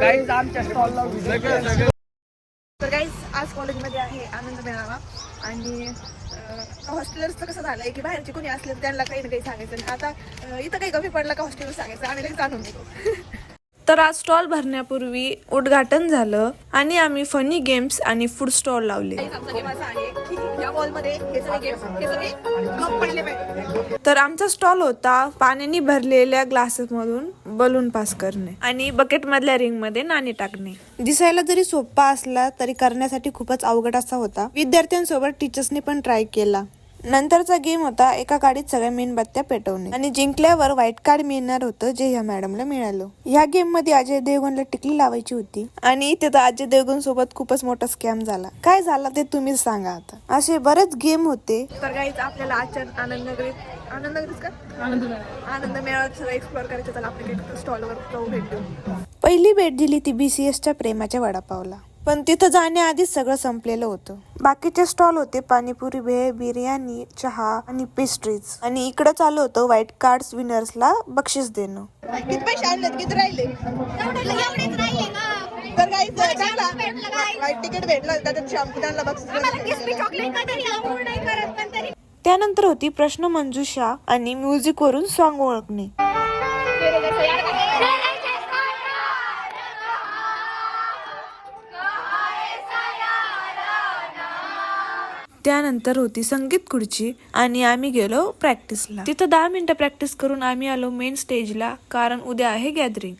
Guys आमच्या स्टॉलला तर गाईज आज कॉलेजमध्ये आहे आनंद मेळावा आणि हॉस्टेलर्सचं कसं झालंय की बाहेरचे कोणी असले तर त्यांना काही ना काही सांगायचं. आता इथं काही कमी पडलं का हॉस्टेलवर सांगायचं आम्ही लगेच जाणून घेतो. तर आज स्टॉल भरण्यापूर्वी उद्घाटन झालं आणि आम्ही फनी गेम्स आणि फूड स्टॉल लावले. आमचा गेम असा आहे की या मॉलमध्ये हे सगळे गेम हे सगळे कप पडले पाहिजे. तर आमचा स्टॉल होता पाण्याने भरलेल्या ग्लासेस मधून बलून पास करणे आणि बकेट मधल्या रिंग मध्ये नाणी टाकणे. दिसायला जरी सोपा असला तरी करण्यासाठी खूपच अवघड असा होता. विद्यार्थ्यांसोबत टीचर्सनी पण ट्राय केला. नंतरचा गेम होता एका गाडीत सगळ्या मेणबत्त्या पेटवणे आणि जिंकल्यावर व्हाईट कार्ड मिळणार होतं जे ह्या मॅडमला मिळालं. ह्या गेम मध्ये अजय देवगणला टिकली लावायची होती आणि इथे तर अजय देवगण सोबत खूपच मोठा स्कॅम झाला. काय झाला ते तुम्हीच सांगा आता. असे बरेच गेम होते. तर गाईज आपल्याला आजच्या आनंदनगरीत का आनंद मेळाव्यात सगळं एक्सप्लोअर करायचं. त्याला आपल्या स्टॉलवर जाऊ भेट देऊ. पहिली भेट दिली ती BCSच्या प्रेमाच्या वडापावला. पण तिथं जाण्याआधीच सगळं संपलेलं होतं. बाकीचे स्टॉल होते पाणीपुरी, भेळ, बिर्याणी, चहा आणि पेस्ट्रीज आणि इकडं चालू होतं व्हाईट कार्ड्स विनर्सला बक्षीस देणं. किती पैसे आणले किती राहिले तर गाईज व्हाईट तिकीट भेटलं त्याच्यात शॅम्पू त्यांना बक्षीस. त्यानंतर होती प्रश्न मंजुषा आणि म्युझिक वरून सॉन्ग ओळखणे. त्यानंतर होती संगीत खुर्ची आणि आम्ही गेलो प्रॅक्टिसला. तिथं 10 मिनिटं प्रॅक्टिस करून आम्ही आलो मेन स्टेजला कारण उद्या आहे गॅदरिंग.